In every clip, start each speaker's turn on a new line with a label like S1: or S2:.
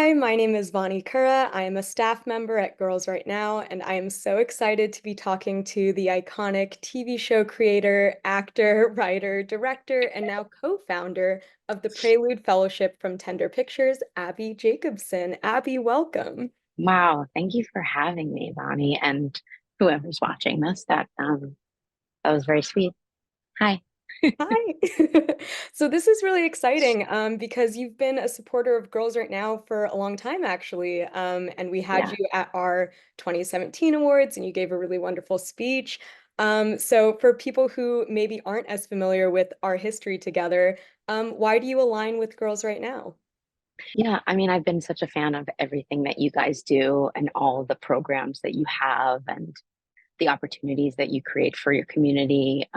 S1: Hi, my name is Vahni Kurra. I am a staff member at Girls Right Now, and I am so excited to be talking to the iconic TV show creator, actor, writer, director, and now co-founder of the Prelude Fellowship from Tender Pictures, Abbi Jacobson. Abbi, welcome.
S2: Wow, thank you for having me, Bonnie, and whoever's watching this. That was very sweet. Hi.
S1: Hi. So this is really exciting because you've been a supporter of Girls Right Now for a long time, actually. And we had
S2: Yeah.
S1: you at our 2017 awards and you gave a really wonderful speech. So for people who maybe aren't as familiar with our history together, why do you align with Girls Right Now?
S2: Yeah, I mean, I've been such a fan of everything that you guys do and all the programs that you have and the opportunities that you create for your community.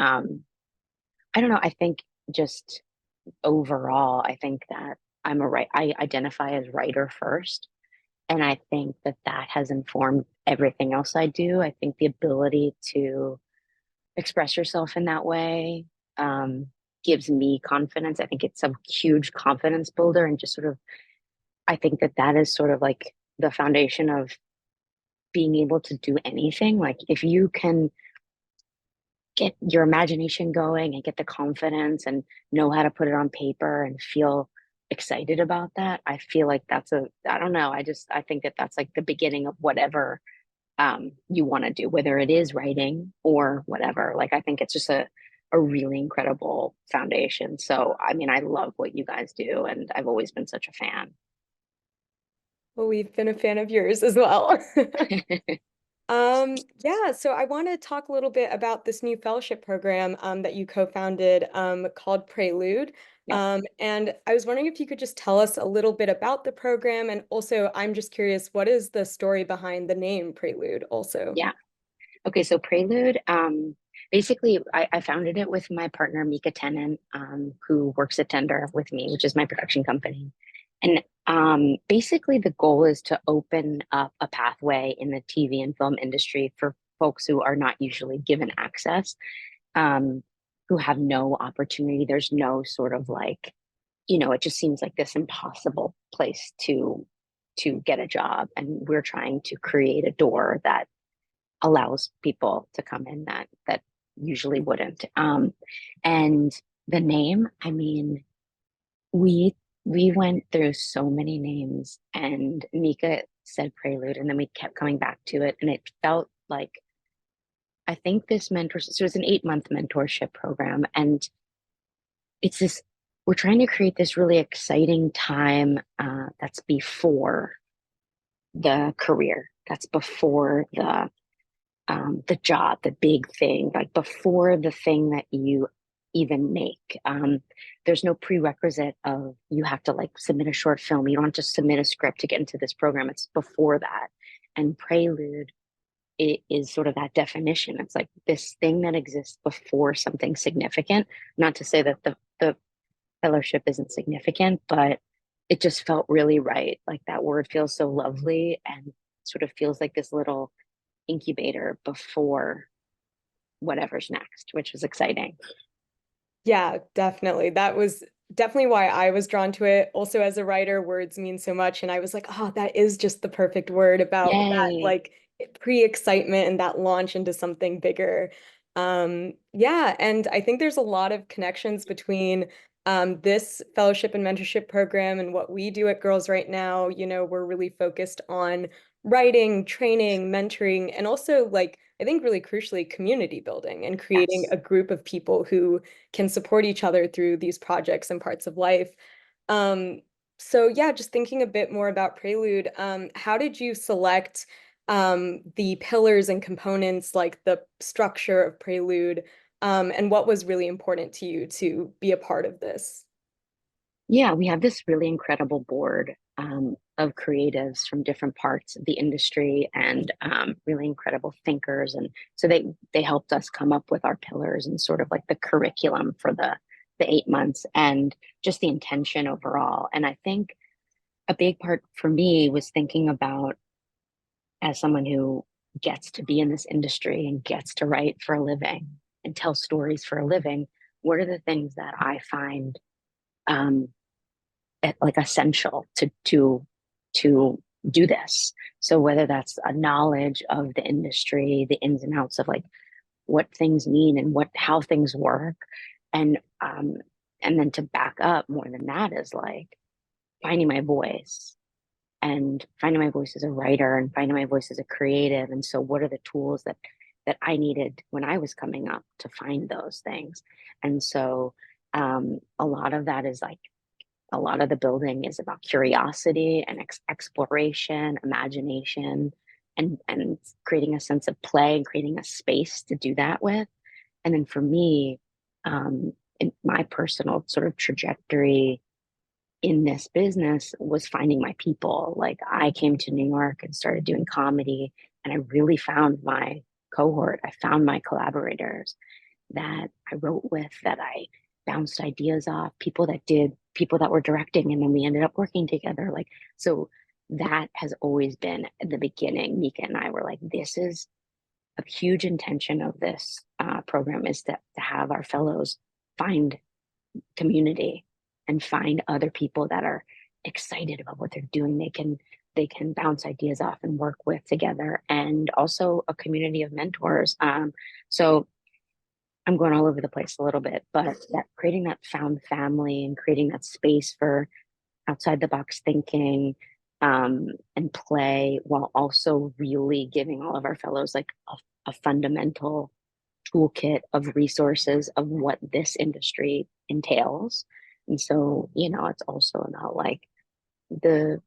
S2: I don't know, I think just overall, I think that I identify as writer first. And I think that that has informed everything else I do. I think the ability to express yourself in that way um, gives me confidence. I think it's a huge confidence builder, and just sort of, I think that that is sort of like the foundation of being able to do anything. Like, if you can get your imagination going and get the confidence and know how to put it on paper and feel excited about that, I feel like I don't know, I think that that's like the beginning of whatever you want to do, whether it is writing or whatever. Like, I think it's just a really incredible foundation. So, I mean, I love what you guys do, and I've always been such a fan.
S1: Well, we've been a fan of yours as well. Yeah, so I want to talk a little bit about this new fellowship program that you co-founded called Prelude.
S2: Yeah,
S1: And I was wondering if you could just tell us a little bit about the program. And also, I'm just curious, what is the story behind the name Prelude also?
S2: yeah. Okay, so Prelude, basically, I founded it with my partner, Mika Tennant, who works at Tender with me, which is my production company. And basically, the goal is to open up a pathway in the TV and film industry for folks who are not usually given access, um, who have no opportunity. There's no sort of like, it just seems like this impossible place to get a job. And we're trying to create a door that allows people to come in that usually wouldn't. And the name, I mean, we we went through so many names, and Mika said Prelude, and then we kept coming back to it, and it felt like, I think this mentor, so it's an 8-month mentorship program, and it's this, we're trying to create this really exciting time that's before the career, that's before the job, the big thing, like before the thing that you even make. There's no prerequisite of you have to like submit a short film. You don't have to submit a script to get into this program. It's before that. And Prelude, it is sort of that definition. It's like this thing that exists before something significant. Not to say that the fellowship isn't significant, but it just felt really right. Like, that word feels so lovely and sort of feels like this little incubator before whatever's next, which was exciting.
S1: Yeah, definitely. That was definitely why I was drawn to it. Also, as a writer, words mean so much. And I was like, oh, that is just the perfect word about that,
S2: Yay.
S1: like pre-excitement and that launch into something bigger. Yeah, and I think there's a lot of connections between this fellowship and mentorship program and what we do at Girls Right Now. We're really focused on writing, training, mentoring, and also like I think really crucially community building and creating
S2: Yes.
S1: a group of people who can support each other through these projects and parts of life. Um, so yeah, just thinking a bit more about Prelude, how did you select the pillars and components, like the structure of Prelude, and what was really important to you to be a part of this?
S2: Yeah, we have this really incredible board of creatives from different parts of the industry, and really incredible thinkers. And so they helped us come up with our pillars and sort of like the curriculum for the 8 months and just the intention overall. And I think a big part for me was thinking about, as someone who gets to be in this industry and gets to write for a living and tell stories for a living, what are the things that I find um, like essential to to do this. So whether that's a knowledge of the industry, the ins and outs of like what things mean and what how things work, and um, and then to back up more than that is like finding my voice and finding my voice as a writer and finding my voice as a creative. And so what are the tools that I needed when I was coming up to find those things? And so a lot of that is like a lot of the building is about curiosity and exploration, imagination, and creating a sense of play and creating a space to do that with. And then for me, in my personal sort of trajectory in this business was finding my people. Like I came to New York and started doing comedy, and I really found my cohort. I found my collaborators that I wrote with, that I bounced ideas off, people that were directing, and then we ended up working together. Like, so that has always been at the beginning. Mika and I were like, this is a huge intention of this program is to have our fellows find community and find other people that are excited about what they're doing. They can bounce ideas off and work with together, and also a community of mentors. So I'm going all over the place a little bit, but that creating that found family and creating that space for outside the box thinking, and play, while also really giving all of our fellows like a fundamental toolkit of resources of what this industry entails. And so, it's also about the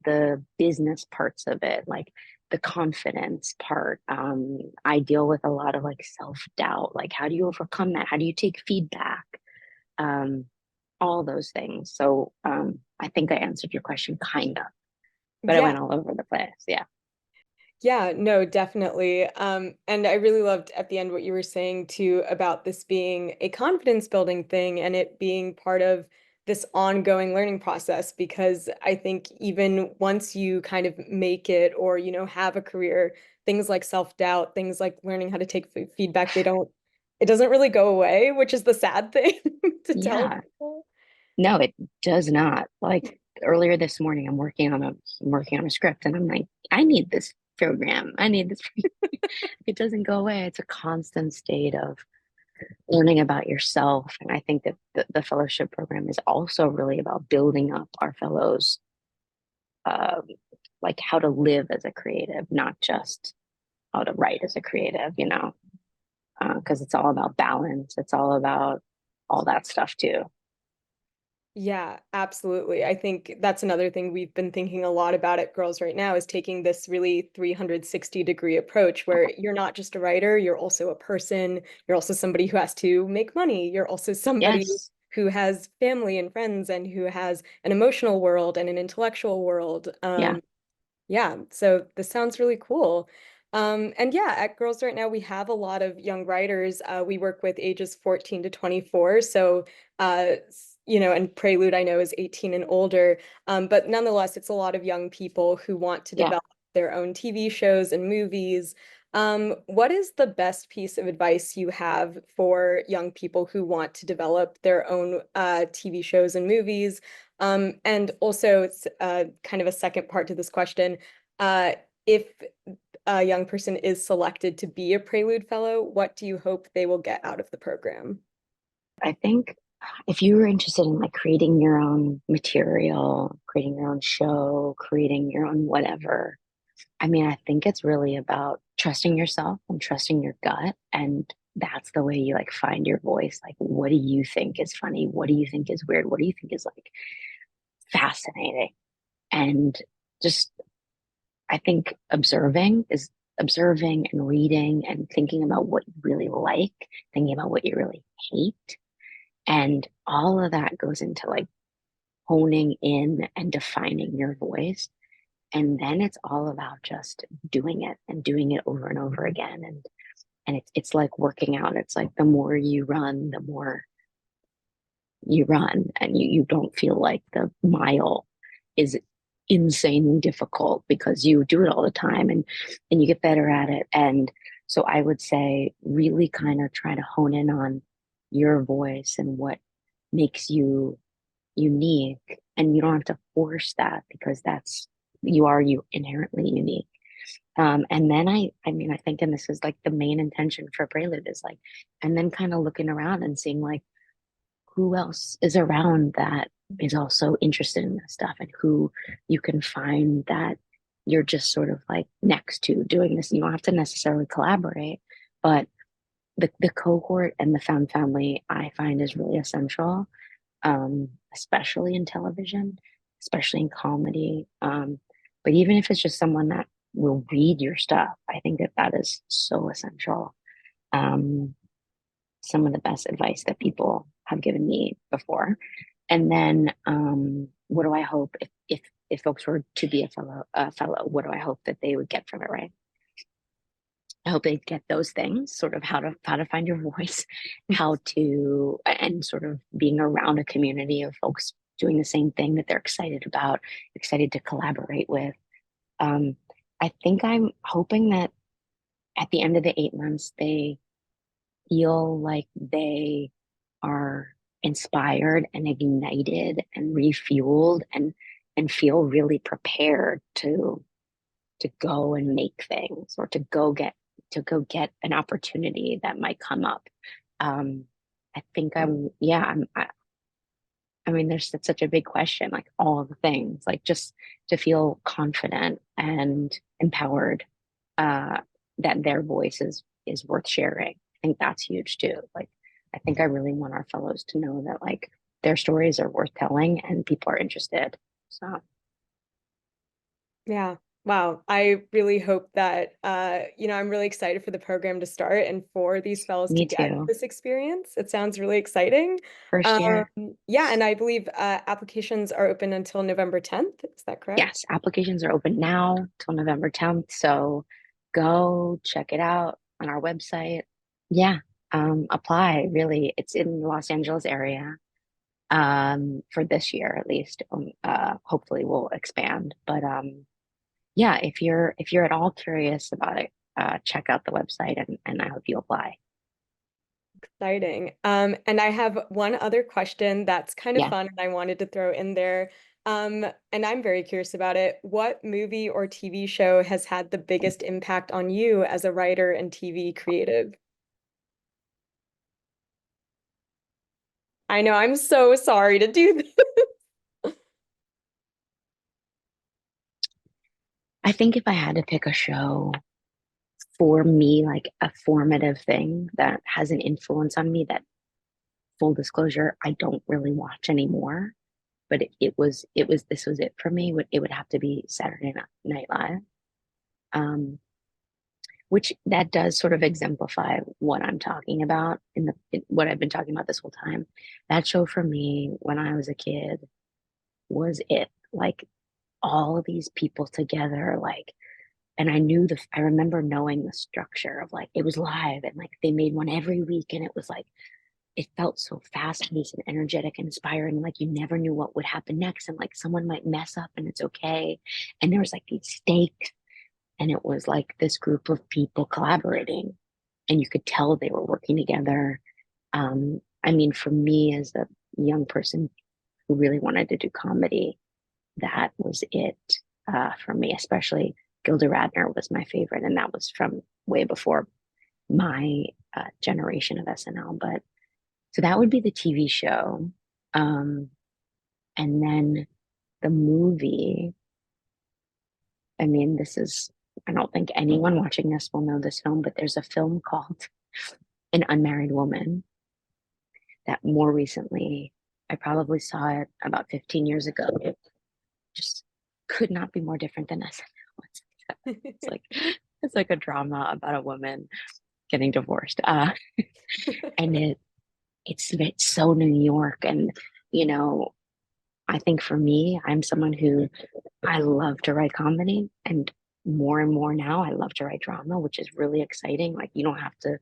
S2: the business parts of it, like the confidence part. I deal with a lot of like self-doubt, like how do you overcome that? How do you take feedback? Um, all those things. So I think I answered your question kind of, but I
S1: Yeah.
S2: went all over the place. Yeah.
S1: Yeah, no, definitely. And I really loved at the end what you were saying too about this being a confidence building thing and it being part of this ongoing learning process, because I think even once you kind of make it or, have a career, things like self-doubt, things like learning how to take feedback, it doesn't really go away, which is the sad thing to tell
S2: Yeah.
S1: people.
S2: No, it does not. Like earlier this morning, I'm working on a script, and I'm like, I need this program. I need this. It doesn't go away. It's a constant state of learning about yourself. And I think that the fellowship program is also really about building up our fellows, um, like how to live as a creative, not just how to write as a creative, because it's all about balance. It's all about all that stuff too.
S1: Yeah, absolutely. I think that's another thing we've been thinking a lot about at Girls Right Now is taking this really 360-degree approach where you're not just a writer, you're also a person, you're also somebody who has to make money, you're also somebody
S2: Yes.
S1: who has family and friends and who has an emotional world and an intellectual world.
S2: Yeah.
S1: Yeah, so this sounds really cool. And yeah, at Girls Right Now, we have a lot of young writers. We work with ages 14 to 24. So, and Prelude I know is 18 and older. But nonetheless, it's a lot of young people who want to
S2: Yeah.
S1: develop their own TV shows and movies. What is the best piece of advice you have for young people who want to develop their own TV shows and movies? And also, it's kind of a second part to this question. Uh, if a young person is selected to be a Prelude Fellow, what do you hope they will get out of the program?
S2: I think if you were interested in like creating your own material, creating your own show, creating your own whatever, I mean, I think it's really about trusting yourself and trusting your gut. And that's the way you like find your voice. Like, what do you think is funny? What do you think is weird? What do you think is like fascinating? And just, I think observing and reading and thinking about what you really like, thinking about what you really hate. And all of that goes into like honing in and defining your voice. And then it's all about just doing it and doing it over and over again. And it's like working out. It's like the more you run, the more you run, and you don't feel like the mile is insanely difficult because you do it all the time, and you get better at it. And so I would say really kind of try to hone in on your voice and what makes you unique, and you don't have to force that because you inherently unique. And then I mean, I think, and this is like the main intention for Prelude is like, and then kind of looking around and seeing like who else is around that is also interested in this stuff and who you can find that you're just sort of like next to doing this. You don't have to necessarily collaborate, but the cohort and the found family I find is really essential, especially in television, especially in comedy. But even if it's just someone that will read your stuff, I think that that is so essential. Um, some of the best advice that people have given me before. And then, what do I hope if folks were to be a fellow, what do I hope that they would get from it, right? I hope they get those things, sort of how to find your voice, how to and sort of being around a community of folks doing the same thing that they're excited about, excited to collaborate with. Um, I think I'm hoping that at the end of the 8 months, they feel like they are inspired and ignited and refueled and feel really prepared to go and make things or to go get an opportunity that might come up. I think I mean, there's such a big question, like all the things, like just to feel confident and empowered, uh, that their voice is worth sharing. I think that's huge too. Like, I think I really want our fellows to know that like their stories are worth telling and people are interested. So,
S1: Yeah. Wow. I really hope that I'm really excited for the program to start and for these fellows to
S2: me
S1: get
S2: too.
S1: this experience. It sounds really exciting.
S2: First year.
S1: Yeah, and I believe applications are open until November 10th. Is that correct?
S2: Yes, applications are open now till November 10th. So go check it out on our website. Yeah, apply. Really, it's in the Los Angeles area, for this year at least. Hopefully we'll expand. But yeah, if you're at all curious about it, check out the website and I hope you apply.
S1: Exciting. And I have one other question that's kind of
S2: Yeah.
S1: fun and I wanted to throw in there. And I'm very curious about it. What movie or TV show has had the biggest impact on you as a writer and TV creative? I know I'm so sorry to do this.
S2: I think if I had to pick a show for me, like a formative thing that has an influence on me that full disclosure, I don't really watch anymore. But it was this was it for me. It would have to be Saturday Night Live, um, which that does sort of exemplify what I'm talking about what I've been talking about this whole time. That show for me when I was a kid was it. Like all of these people together, like, and I remember knowing the structure of like it was live and like they made one every week and it was like it felt so fast paced and energetic and inspiring. Like you never knew what would happen next. And like someone might mess up and it's okay. And there was like these stakes. And it was like this group of people collaborating. And you could tell they were working together. I mean, for me as a young person who really wanted to do comedy, that was it, for me, especially Gilda Radner was my favorite. And that was from way before my generation of SNL. But so that would be the TV show. Um, and then the movie, I mean, I don't think anyone watching this will know this film, but there's a film called An Unmarried Woman that more recently, I probably saw it about 15 years ago. It just could not be more different than SNL. It's like, it's like a drama about a woman getting divorced. And it's so New York. And, you know, I think for me, I'm someone who I love to write comedy and more now I love to write drama, which is really exciting. Like you don't have to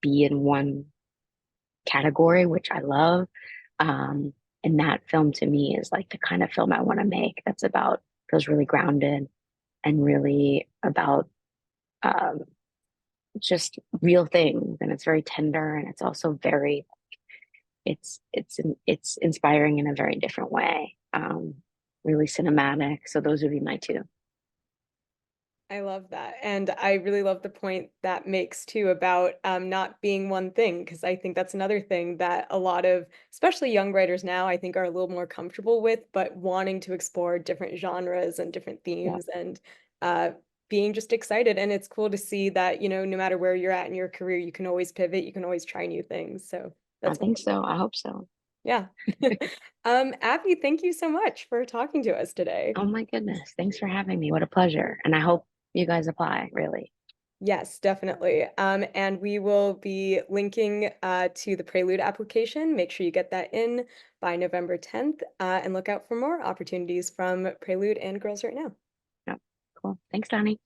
S2: be in one category, which I love. Um, and that film to me is like the kind of film I want to make that's about feels really grounded and really about um, just real things. And it's very tender and it's also it's inspiring in a very different way. really cinematic. So those would be my two.
S1: I love that. And I really love the point that makes too about not being one thing, because I think that's another thing that a lot of, especially young writers now, I think are a little more comfortable with, but wanting to explore different genres and different
S2: Yeah,
S1: themes and uh, being just excited. And it's cool to see that, you know, no matter where you're at in your career, you can always pivot, you can always try new things. So
S2: I
S1: that's
S2: think
S1: wonderful.
S2: so. I hope so.
S1: Yeah. Abby, thank you so much for talking to us today.
S2: Oh my goodness. Thanks for having me. What a pleasure. And I hope you guys apply, really.
S1: Yes, definitely. And we will be linking to the Prelude application. Make sure you get that in by November 10th, and look out for more opportunities from Prelude and Girls Right Now.
S2: Yep. Cool. Thanks, Donnie.